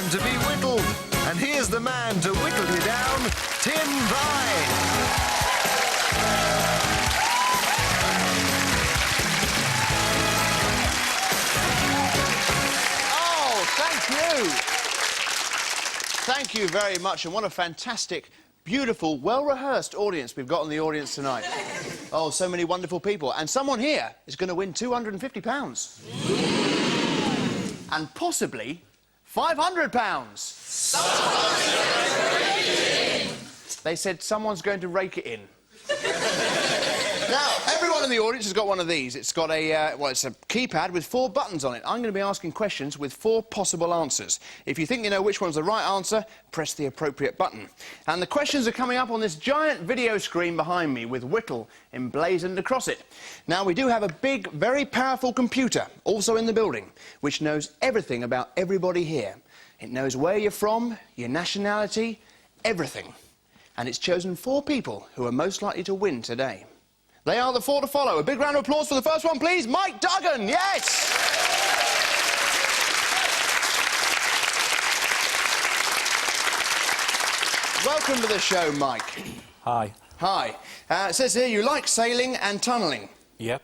time to be whittled. And here's the man to whittle you down, Tim Vine. Oh, thank you. Thank you very much, and what a fantastic, beautiful, well-rehearsed audience we've got in the audience tonight. Oh, so many wonderful people. And someone here is going to win £250. And possibly £500. They said someone's going to rake it in. Now, everyone in the audience has got one of these. It's got a, well, it's a keypad with 4 buttons on it. I'm going to be asking questions with 4 possible answers. If you think you know which one's the right answer, press the appropriate button. And the questions are coming up on this giant video screen behind me with Whittle emblazoned across it. Now, we do have a big, very powerful computer, also in the building, which knows everything about everybody here. It knows where you're from, your nationality, everything. And it's chosen 4 people who are most likely to win today. They are the 4 to follow. A big round of applause for the first one, please. Mike Duggan, yes! Welcome to the show, Mike. Hi. Hi. It says here you like sailing and tunnelling. Yep.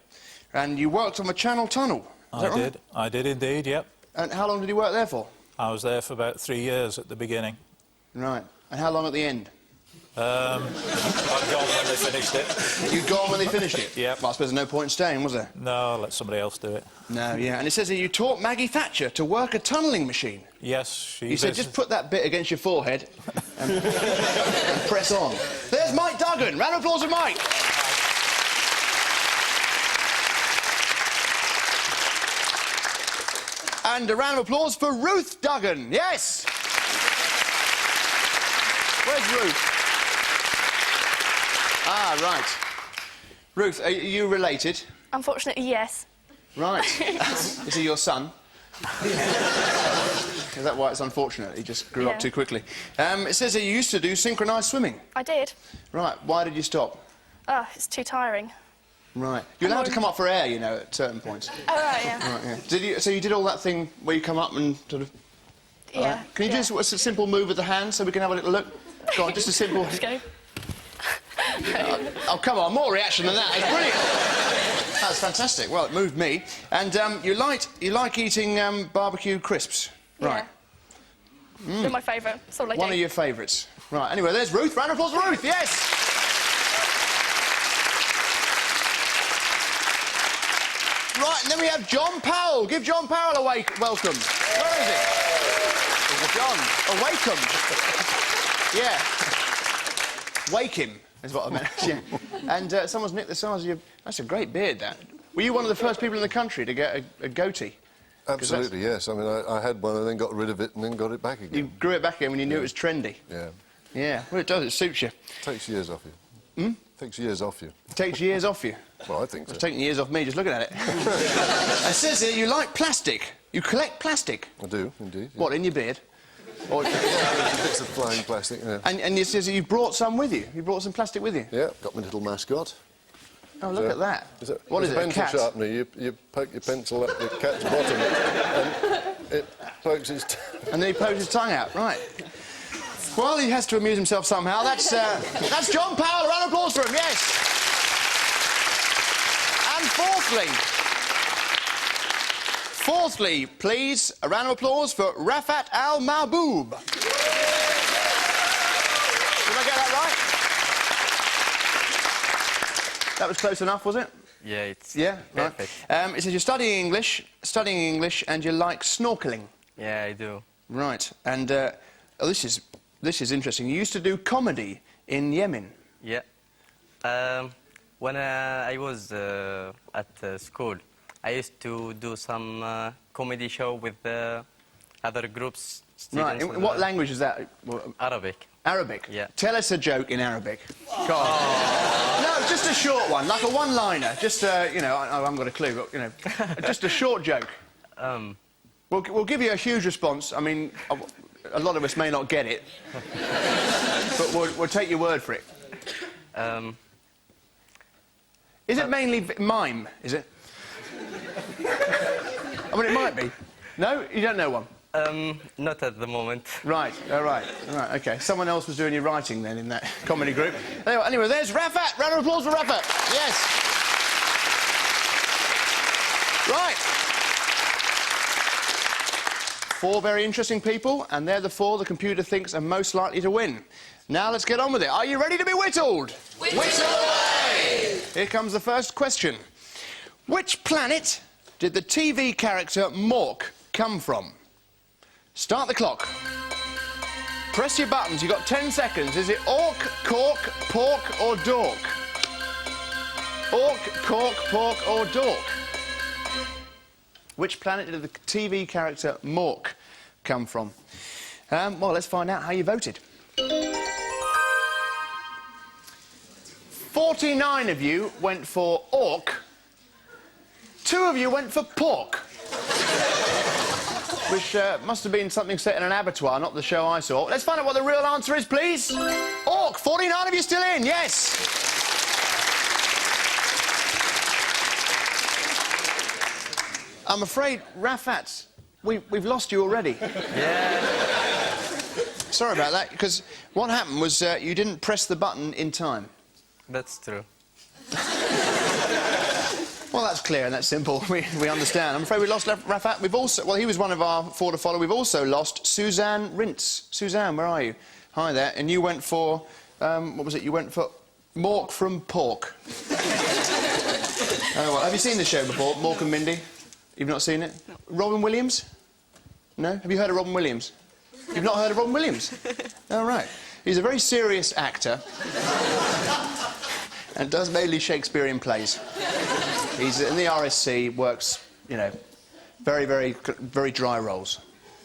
And you worked on the Channel Tunnel. Is that right? I did indeed, yep. And how long did you work there for? I was there for about 3 years at the beginning. Right. And how long at the end? I'd gone when they finished it. You'd gone when they finished it? Yep. Well, I suppose there's no point in staying, was there? No, I'll let somebody else do it. No, yeah. And it says that you taught Maggie Thatcher to work a tunnelling machine. Yes, she... You said just put that bit against your forehead and press on. There's Mike Duggan. Round of applause for Mike. And a round of applause for Ruth Duggan. Yes! Where's Ruth? Ah, right. Ruth, are you related? Unfortunately, yes. Right. Is he your son? Is that why it's unfortunate? He just grew up too quickly. It says that you used to do synchronised swimming. I did. Right. Why did you stop? Oh, it's too tiring. Right. You're allowed to come up for air, you know, at certain points. Oh, right, yeah. Right, yeah. So you did all that thing where you come up and sort of... Yeah. Can you do a simple move with the hand so we can have a little look? Go on, just a simple... Just go. Oh, come on, more reaction than that. It's brilliant. That's fantastic. Well, it moved me. And you like eating barbecue crisps, right? They're my favourite. That's all I do. One of your favourites. Right, anyway, there's Ruth. Round of applause for Ruth, yes! Right, and then we have John Powell. Give John Powell a welcome. Where is he? John, a welcome. Yeah. Wake him, is what I meant. Yeah. And someone's nicked the size of your... That's a great beard, that. Were you one of the first people in the country to get a goatee? Absolutely, yes. I mean, I had one and then got rid of it and then got it back again. You grew it back again when you knew it was trendy? Yeah. Yeah. Well, it does. It suits you. Takes years off you. Takes years off you. It takes years off you. Well, I think so. It's taking years off me just looking at it. It says here you like plastic. You collect plastic. I do, indeed. Yeah. What, in your beard? Or... Bits of flying plastic, yeah. And it says that you brought some with you. You brought some plastic with you? Yeah, got my little mascot. Oh, look at that. What is it, a pencil cat? sharpener. You poke your pencil up the cat's bottom and it pokes its... And then he pokes his tongue out, right. Well, he has to amuse himself somehow. That's John Powell. A round of applause for him, yes. And fourthly, please, a round of applause for Rafat Al-Mahboub. Did I get that right? That was close enough, was it? Yeah, it's... Yeah, right. Perfect. It says you're studying English, and you like snorkelling. Yeah, I do. Right, and oh, this is interesting. You used to do comedy in Yemen. Yeah. When I was at school, I used to do some comedy show with other groups. Right, in what language is that? Arabic. Arabic? Yeah. Tell us a joke in Arabic. Go on. No, just a short one, like a one-liner. Just, you know, I haven't got a clue, but, you know, just a short joke. We'll give you a huge response. I mean, a lot of us may not get it, but we'll take your word for it. Is it mainly mime, is it? I mean, it might be. No? You don't know one? Not at the moment. Right, all right, OK. Someone else was doing your writing then in that comedy group. Anyway, there's Rafat. Round of applause for Rafat. Yes. Right. 4 very interesting people, and they're the 4 the computer thinks are most likely to win. Now let's get on with it. Are you ready to be whittled? Whittle away! Here comes the first question. Which planet did the TV character Mork come from? Start the clock. Press your buttons. You've got 10 seconds. Is it orc, cork, pork or dork? Orc, cork, pork or dork? Which planet did the TV character Mork come from? Well, let's find out how you voted. 49 of you went for orc. 2 of you went for pork. Which must have been something set in an abattoir, not the show I saw. Let's find out what the real answer is, please. Orc. 49 of you still in, yes. I'm afraid, Rafat, we've lost you already. Yeah. Sorry about that, because what happened was you didn't press the button in time. That's true. Well, that's clear and that's simple. We understand. I'm afraid we lost Rafat. We've also... Well, he was one of our 4 to follow. We've also lost Suzanne Rintz. Suzanne, where are you? Hi there. And you went for... what was it? You went for Mork from Pork. Oh, well, have you seen the show before, Mork and Mindy? You've not seen it? No. Robin Williams? No? Have you heard of Robin Williams? You've not heard of Robin Williams? Oh, right. He's a very serious actor and does mainly Shakespearean plays. He's in the RSC, works, you know, very dry roles.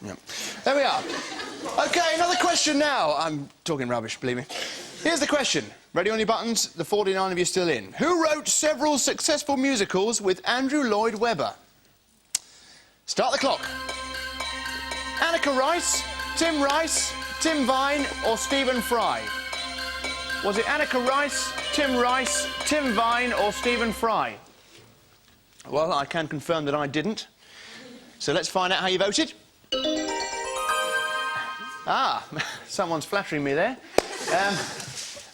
Yeah. There we are. OK, another question now. I'm talking rubbish, believe me. Here's the question. Ready on your buttons? The 49 of you still in. Who wrote several successful musicals with Andrew Lloyd Webber? Start the clock. Annika Rice, Tim Vine or Stephen Fry? Was it Annika Rice, Tim Vine or Stephen Fry? Well, I can confirm that I didn't. So let's find out how you voted. Ah, someone's flattering me there.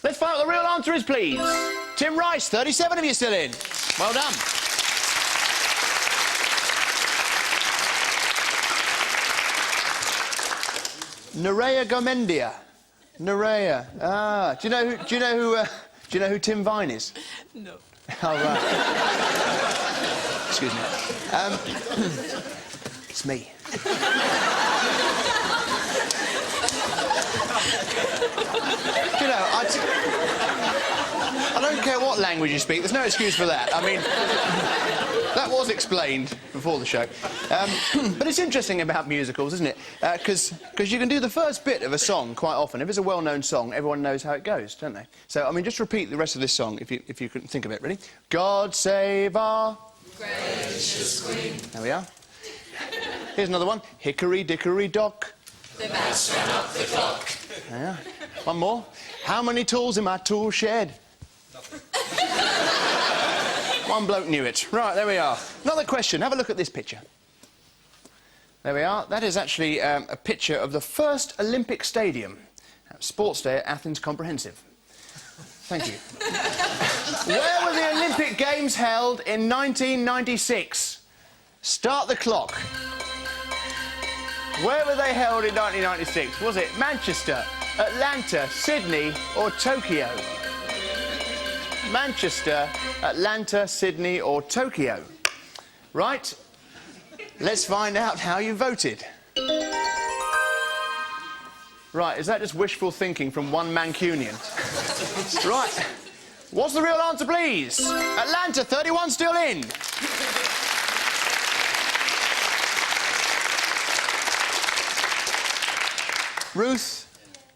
Let's find out what the real answer is, please. Tim Rice, 37 of you still in. Well done. Nerea Gomendia. Nerea. Ah, do you know who Tim Vine is? No. Oh, right. Excuse me. It's me. Do you know, I don't care what language you speak, there's no excuse for that. I mean, that was explained before the show. But it's interesting about musicals, isn't it? Because you can do the first bit of a song quite often. If it's a well-known song, everyone knows how it goes, don't they? So, I mean, just repeat the rest of this song if you couldn't think of it. Ready? God save our... gracious Queen. There we are. Here's another one. Hickory dickory dock. The mouse ran up the clock. Yeah. One more. How many tools in my tool shed? One bloke knew it. Right, there we are. Another question. Have a look at this picture. There we are. That is actually a picture of the first Olympic stadium. Sports Day at Athens Comprehensive. Thank you. Where were the Olympic Games held in 1996? Start the clock. Where were they held in 1996? Was it Manchester, Atlanta, Sydney or Tokyo? Manchester, Atlanta, Sydney or Tokyo? Right. Let's find out how you voted. Right, is that just wishful thinking from one Mancunian? Right. What's the real answer, please? Atlanta, 31 still in.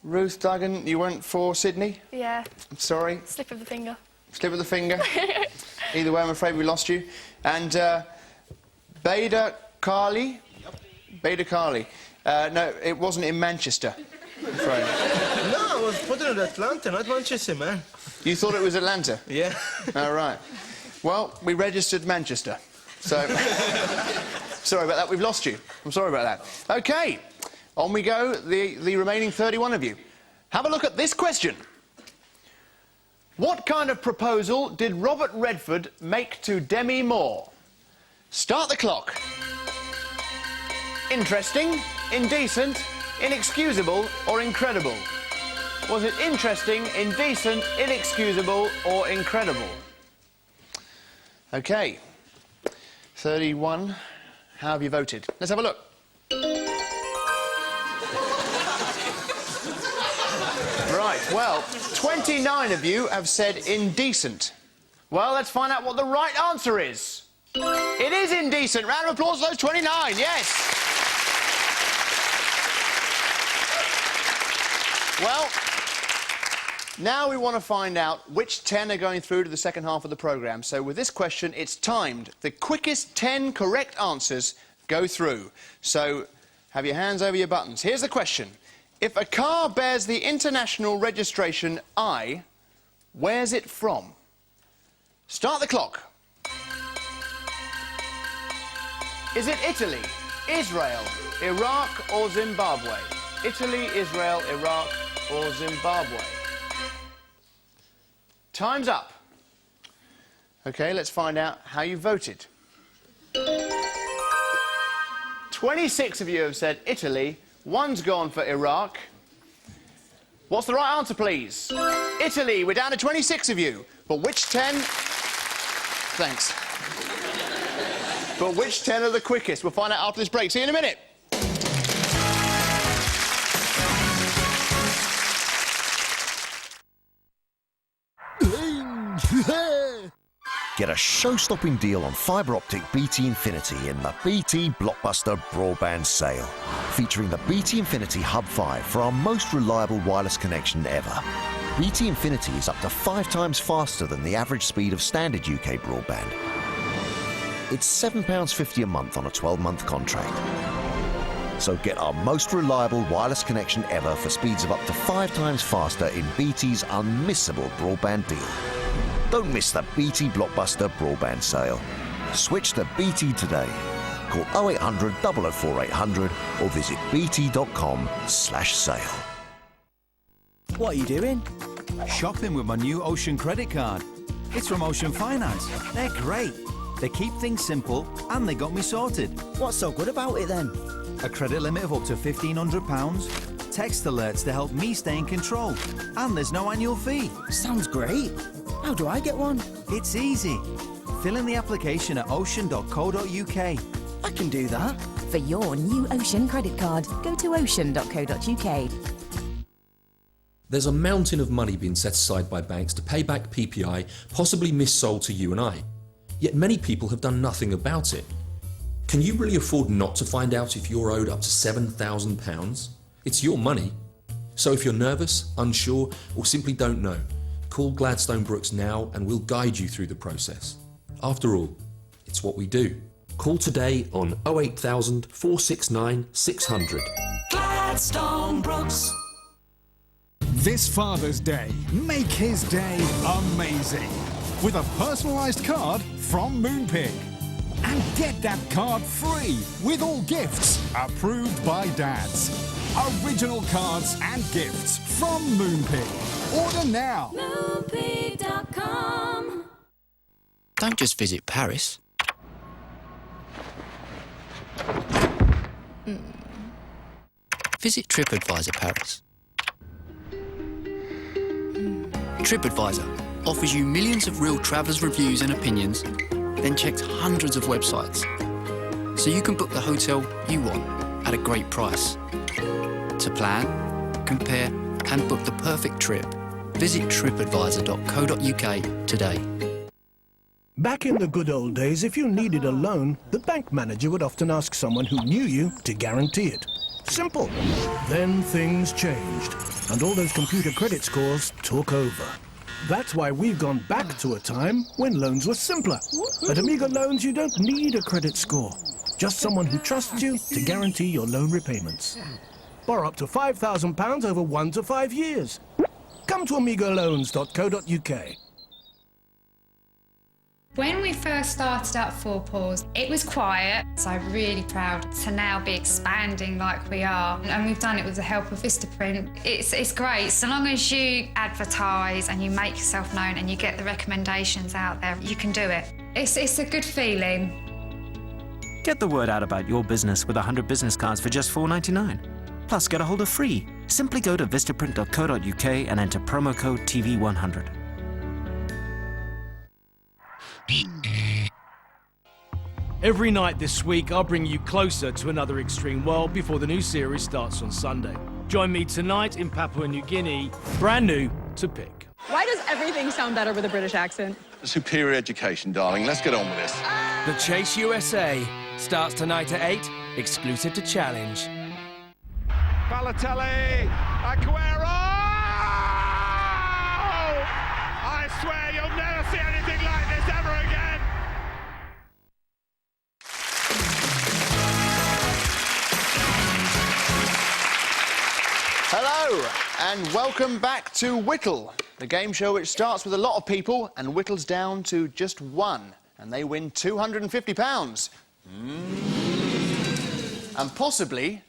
Ruth Duggan, you went for Sydney? Yeah. I'm sorry. Slip of the finger. Slip of the finger. Either way, I'm afraid we lost you. And Bader Carley? Yep. Bader Carley. No, it wasn't in Manchester, I'm afraid. No, I was putting it in Atlanta, not Manchester, man. You thought it was Atlanta? Yeah. All right. Well, we registered Manchester. So, Sorry about that, we've lost you. I'm sorry about that. OK, on we go, the remaining 31 of you. Have a look at this question. What kind of proposal did Robert Redford make to Demi Moore? Start the clock. Interesting, indecent, inexcusable or incredible? Was it interesting, indecent, inexcusable or incredible? OK. 31. How have you voted? Let's have a look. Right, well, 29 of you have said indecent. Well, let's find out what the right answer is. It is indecent. Round of applause for those 29, yes. Well, now we want to find out which 10 are going through to the second half of the programme. So with this question, it's timed. The quickest 10 correct answers go through. So have your hands over your buttons. Here's the question. If a car bears the international registration I, where's it from? Start the clock. Is it Italy, Israel, Iraq or Zimbabwe? Italy, Israel, Iraq or Zimbabwe? Time's up. OK, let's find out how you voted. 26 of you have said Italy, one's gone for Iraq. What's the right answer, please? Italy, we're down to 26 of you. But which 10... Thanks. But which 10 are the quickest? We'll find out after this break. See you in a minute. Get a show-stopping deal on fibre optic BT Infinity in the BT Blockbuster Broadband Sale, featuring the BT Infinity Hub 5 for our most reliable wireless connection ever. BT Infinity is up to 5 times faster than the average speed of standard UK broadband. It's £7.50 a month on a 12-month contract. So get our most reliable wireless connection ever for speeds of up to 5 times faster in BT's unmissable broadband deal. Don't miss the BT Blockbuster Broadband Sale. Switch to BT today. Call 0800 004 800 or visit bt.com/sale. What are you doing? Shopping with my new Ocean credit card. It's from Ocean Finance. They're great. They keep things simple and they got me sorted. What's so good about it then? A credit limit of up to £1,500, text alerts to help me stay in control, and there's no annual fee. Sounds great. How do I get one? It's easy. Fill in the application at ocean.co.uk. I can do that. For your new Ocean credit card, go to ocean.co.uk. There's a mountain of money being set aside by banks to pay back PPI, possibly missold to you and I. Yet many people have done nothing about it. Can you really afford not to find out if you're owed up to £7,000? It's your money. So if you're nervous, unsure, or simply don't know, call Gladstone Brooks now and we'll guide you through the process. After all, it's what we do. Call today on 08000 469 600. Gladstone Brooks. This Father's Day, make his day amazing with a personalised card from Moonpig. And get that card free with all gifts approved by dads. Original cards and gifts from Moonpig. Order now. Moonpig.com. Don't just visit Paris. Visit TripAdvisor Paris. TripAdvisor offers you millions of real travellers' reviews and opinions, then checks hundreds of websites, so you can book the hotel you want at a great price. To plan, compare and book the perfect trip, visit tripadvisor.co.uk today. Back in the good old days, if you needed a loan, the bank manager would often ask someone who knew you to guarantee it. Simple. Then things changed, and all those computer credit scores took over. That's why we've gone back to a time when loans were simpler. At Amiga Loans, you don't need a credit score. Just someone who trusts you to guarantee your loan repayments. Borrow up to £5,000 over 1 to 5 years. Come to amigaloans.co.uk. When we first started up Four Paws, it was quiet, so I'm really proud to now be expanding like we are. And we've done it with the help of Vistaprint. It's great, so long as you advertise and you make yourself known and you get the recommendations out there, you can do it. It's a good feeling. Get the word out about your business with 100 business cards for just $4.99. Plus, get a hold of free. Simply go to vistaprint.co.uk and enter promo code TV100. Every night this week, I'll bring you closer to another extreme world before the new series starts on Sunday. Join me tonight in Papua New Guinea, brand new to pick. Why does everything sound better with a British accent? Superior education, darling. Let's get on with this. The Chase USA starts tonight at 8, exclusive to Challenge. Balotelli, Aguero! I swear you'll never see anything like this ever again. Hello, and welcome back to Whittle, the game show which starts with a lot of people and whittles down to just one, and they win £250. And possibly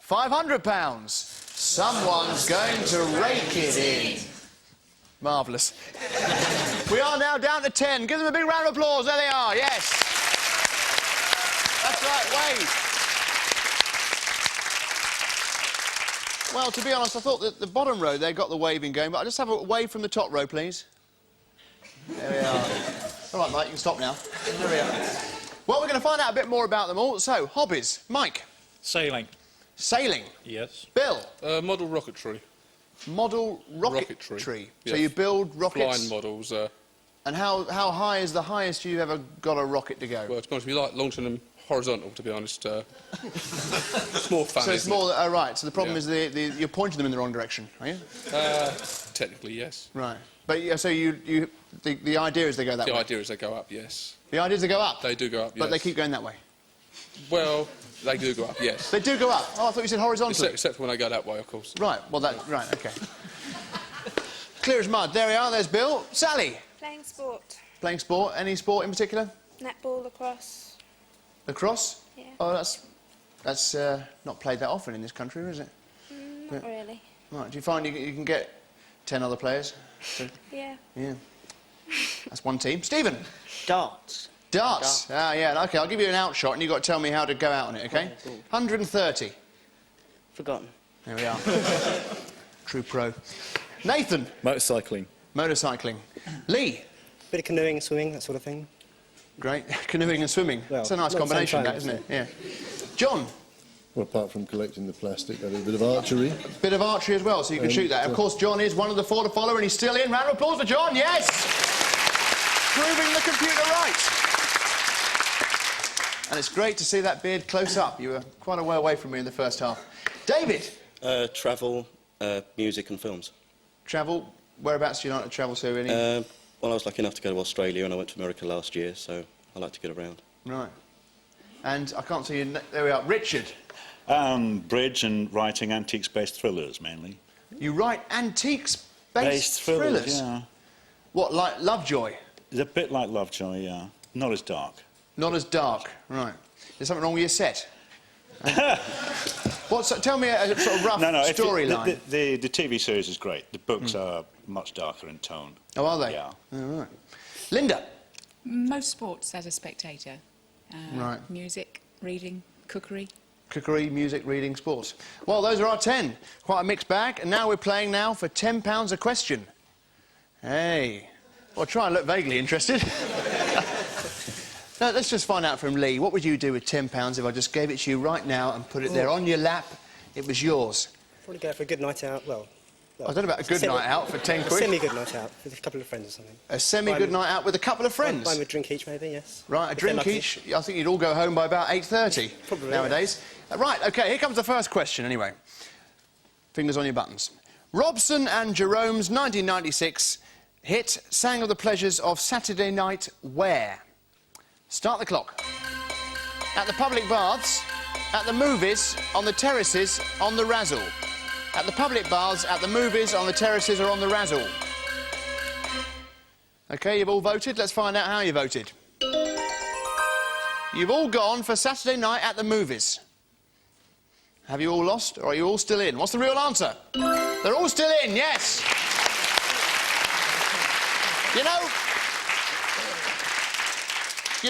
£500. Someone's going to rake it in. Marvellous. We are now down to 10. Give them a big round of applause. There they are, yes. That's right, Wade. Well, to be honest, I thought that the bottom row, they got the waving going, but I'll just have a wave from the top row, please. There we are. All right, Mike, you can stop now. There we are. Well, we're going to find out a bit more about them all. So, hobbies. Mike. Sailing. Sailing? Yes. Bill. Model rocketry. Model rocketry. Yes. So you build rockets? Flying models. And how high is the highest you've ever got a rocket to go? Well, to be honest, we like launching them horizontal, to be honest. It's more fun, So it's isn't more... it? Oh, right. So the problem Yeah. is you're pointing them in the wrong direction, are you? Technically, yes. Right. But, yeah, so the idea is they go that way? The idea is they go up, yes. The idea is they go up? They do go up, yes. But they keep going that way? Well, they do go up, yes. They do go up? Oh, I thought you said horizontally. Except for when they go that way, of course. Right, well, right, OK. Clear as mud. There we are, there's Bill. Sally? Playing sport. Playing sport. Any sport in particular? Netball, lacrosse. Lacrosse? Yeah. Oh, that's not played that often in this country, is it? Not really. Right, do you find you can get 10 other players? Yeah. Yeah. That's one team. Stephen? Darts. Darts? Ah, yeah, OK, I'll give you an outshot and you've got to tell me how to go out on it, OK? 130. Forgotten. There we are. True pro. Nathan? Motorcycling. Motorcycling. Lee? Bit of canoeing, swimming, that sort of thing. Great. Canoeing and swimming. Well, that's a nice not at the same combination, time, that, isn't it? Yeah. John? Well, apart from collecting the plastic, I do a bit of archery. Bit of archery as well, so you can shoot that. Of course, John is one of the 4 to follow, and he's still in. Round of applause for John, yes! Proving the computer right. And it's great to see that beard close up. You were quite a way away from me in the first half. David? Travel, music and films. Travel? Whereabouts do you like to travel to, really? Well, I was lucky enough to go to Australia and I went to America last year, so I like to get around. Right. And I can't see you... There we are. Richard? Bridge and writing antiques-based thrillers, mainly. You write antiques-based thrillers? Yeah. What, like Lovejoy? It's a bit like Lovejoy, yeah. Not as dark. Not as dark, right. There's something wrong with your set? Tell me a sort of rough storyline. The TV series is great. The books are much darker in tone. Oh, are they? Yeah. All right. Linda? Most sports as a spectator. Right. Music, reading, cookery. Cookery, music, reading, sports. Well, those are our 10. Quite a mixed bag. And now we're playing now for £10 a question. Hey. Well, try and look vaguely interested. Now, let's just find out from Lee. What would you do with £10 if I just gave it to you right now and put it there on your lap? It was yours. Probably go for a good night out. Well I don't know about a good night out for 10 quid. A semi-good night out with a couple of friends or something. A semi-good night out with a couple of friends? Buy them a drink each, maybe, yes. Right, a drink each. I think you'd all go home by about 8:30 Probably, nowadays. Right, OK, here comes the first question, anyway. Fingers on your buttons. Robson and Jerome's 1996 hit sang of the pleasures of Saturday night where? Start the clock. At the public baths, at the movies, on the terraces, on the razzle. At the public baths, at the movies, on the terraces or on the razzle. OK, you've all voted. Let's find out how you voted. You've all gone for Saturday night at the movies. Have you all lost, or are you all still in? What's the real answer? They're all still in, yes. You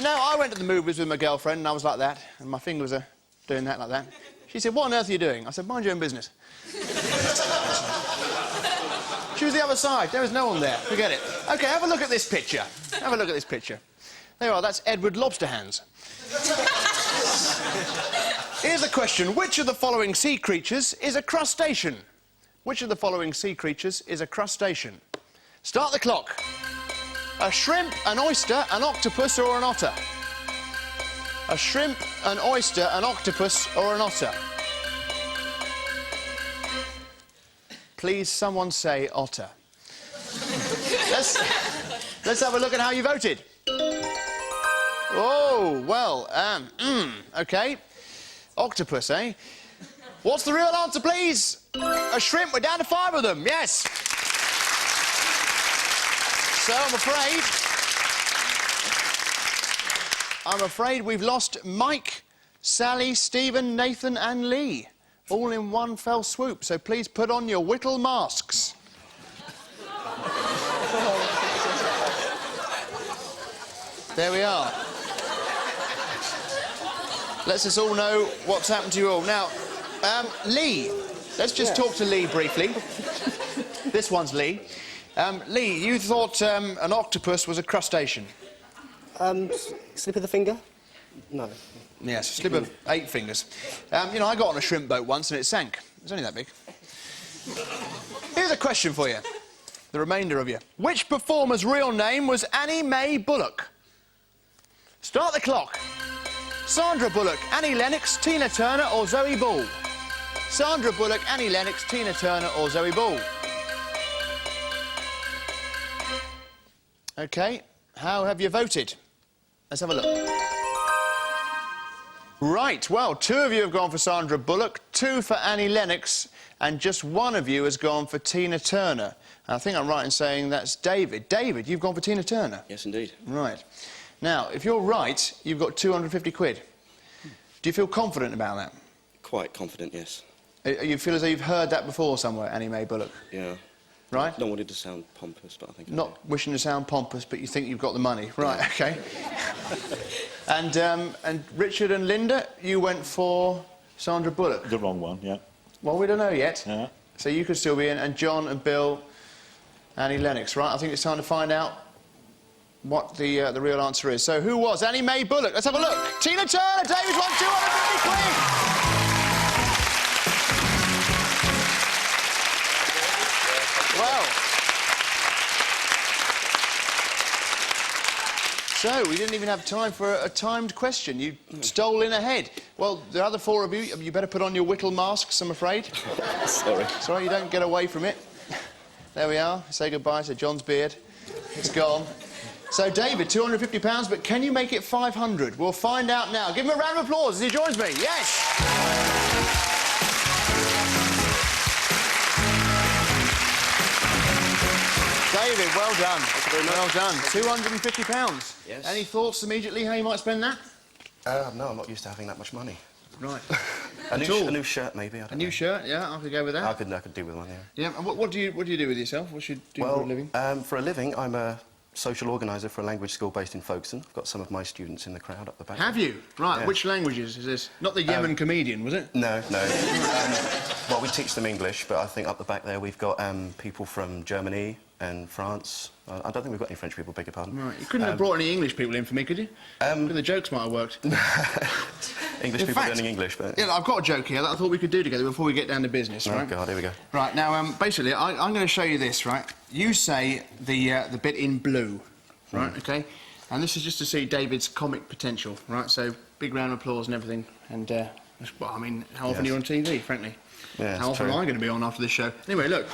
know, I went to the movies with my girlfriend and I was like that, and my fingers are doing that like that. She said, what on earth are you doing? I said, mind your own business. She was the other side. There was no one there. Forget it. OK, have a look at this picture. Have a look at this picture. There you are. That's Edward Lobster Hands. Here's a question. Which of the following sea creatures is a crustacean? Which of the following sea creatures is a crustacean? Start the clock. A shrimp, an oyster, an octopus or an otter? A shrimp, an oyster, an octopus or an otter? Please, someone say otter. Let's have a look at how you voted. Oh, well, OK. Octopus, eh? What's the real answer, please? A shrimp. We're down to 5 of them, yes. So I'm afraid we've lost Mike, Sally, Stephen, Nathan and Lee, all in one fell swoop. So please put on your Whittle masks. There we are. Lets us all know what's happened to you all. Now, Lee, let's just talk to Lee briefly. This one's Lee. Lee, you thought an octopus was a crustacean. Slip of the finger? No. Yes, slip of 8 fingers. You know, I got on a shrimp boat once and it sank. It was only that big. Here's a question for you. The remainder of you. Which performer's real name was Annie Mae Bullock? Start the clock. Sandra Bullock, Annie Lennox, Tina Turner or Zoe Ball? Sandra Bullock, Annie Lennox, Tina Turner or Zoe Ball? OK, how have you voted? Let's have a look. Right, well, 2 of you have gone for Sandra Bullock, 2 for Annie Lennox, and just 1 of you has gone for Tina Turner. And I think I'm right in saying that's David. David, you've gone for Tina Turner? Yes, indeed. Right. Now, if you're right, you've got 250 quid. Do you feel confident about that? Quite confident, yes. You feel as though you've heard that before somewhere, Annie Mae Bullock? Yeah. Right? Not wanting to sound pompous, but I think... Not wishing to sound pompous, but you think you've got the money. Right, OK. And Richard and Linda, you went for Sandra Bullock. The wrong one, yeah. Well, we don't know yet. Yeah. So you could still be in. And John and Bill, Annie Lennox, right? I think it's time to find out what the real answer is. So who was Annie Mae Bullock? Let's have a look. Tina Turner, David's won 250 quid. Well, so we didn't even have time for a timed question. You stole in ahead. Well, the other 4 of you better put on your Whittle masks, I'm afraid. Sorry. Sorry, you don't get away from it. There we are. Say goodbye to John's beard. It's gone. So, David, £250, but can you make it 500? We'll find out now. Give him a round of applause as he joins me. Yes! David, well done. Thank you very much. Well done. £250. Yes. Any thoughts immediately how you might spend that? No, I'm not used to having that much money. Right. a new shirt, maybe. I don't know. New shirt, yeah, I could go with that. I could do with one, yeah. Yeah, and what do you do with yourself? What should you do for a living? For a living, I'm a social organiser for a language school based in Folkestone. I've got some of my students in the crowd up the back. Have you? Right, Yeah. Which languages is this? Not the Yemen comedian, was it? No, no. Well, we teach them English, but I think up the back there we've got people from Germany and France. I don't think we've got any French people, beg your pardon. Right, you couldn't have brought any English people in for me, could you? The jokes might have worked. English In people fact, learning English, but... Yeah, I've got a joke here that I thought we could do together before we get down to business, right? Oh, God, here we go. Right, now, basically, I'm going to show you this, right? You say the bit in blue, right, OK? And this is just to see David's comic potential, right? So, big round of applause and everything. And, well, I mean, how often are you on TV, frankly? Yeah, how often am I going to be on after this show? Anyway, look,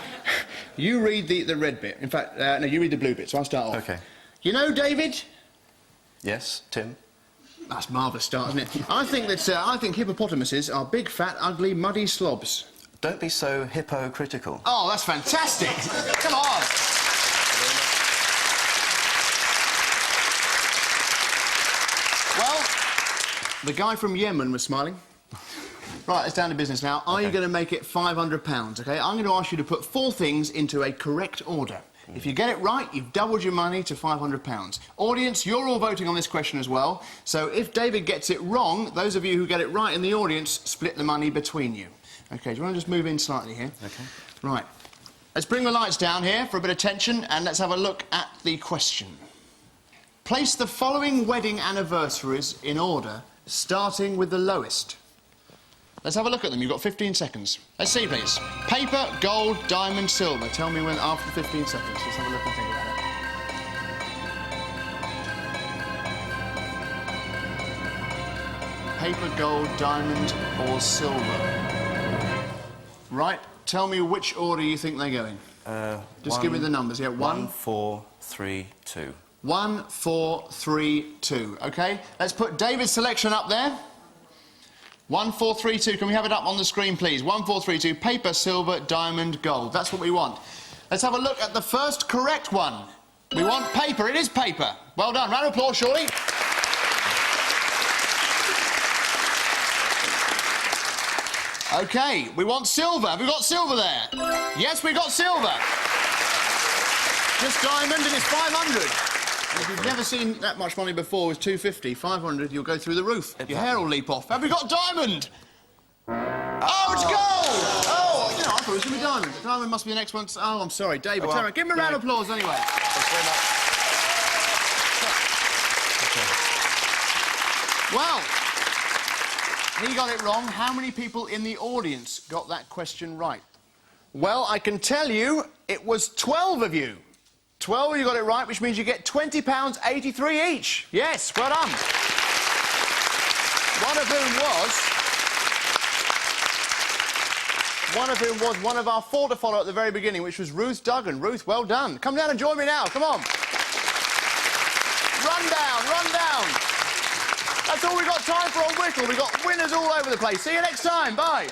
you read the red bit. In fact, no, you read the blue bit, so I'll start off. OK. You know, David? Yes, Tim? That's a marvellous start, isn't it? I think hippopotamuses are big, fat, ugly, muddy slobs. Don't be so hypocritical. Oh, that's fantastic! Come on! The guy from Yemen was smiling. Right, let's down to business now. Are you going to make it £500, OK? I'm going to ask you to put 4 things into a correct order. If you get it right, you've doubled your money to £500. Audience, you're all voting on this question as well. So if David gets it wrong, those of you who get it right in the audience split the money between you. OK, do you want to just move in slightly here? OK. Right. Let's bring the lights down here for a bit of tension and let's have a look at the question. Place the following wedding anniversaries in order, starting with the lowest. Let's have a look at them. You've got 15 seconds. Let's see, please. Paper, gold, diamond, silver. Tell me when after 15 seconds. Let's have a look and think about it. Paper, gold, diamond, or silver? Right. Tell me which order you think they're going. Just give me the numbers. Yeah, 1, 4, 3, 2. 1, 4, 3, 2. OK? Let's put David's selection up there. 1, 4, 3, 2. Can we have it up on the screen, please? 1, 4, 3, 2. Paper, silver, diamond, gold. That's what we want. Let's have a look at the first correct one. We want paper. It is paper. Well done. Round of applause, surely. OK, we want silver. Have we got silver there? Yes, we got silver. Just diamond and it's 500. If you've never seen that much money before with 250, 500, you'll go through the roof. Your hair will leap off. Have we got diamond? Oh, it's gold! Oh, you know, I thought it was going to be diamond. Diamond must be the next one. Oh, I'm sorry, David. Well, give him a round of applause anyway. Thanks very much. Well, he got it wrong. How many people in the audience got that question right? Well, I can tell you it was 12 of you. 12 of you got it right, which means you get £20.83 each. Yes, well done. One of whom was one of our 4 to follow at the very beginning, which was Ruth Duggan. Ruth, well done. Come down and join me now. Come on. Run down, run down. That's all we've got time for on Whittle. We've got winners all over the place. See you next time. Bye.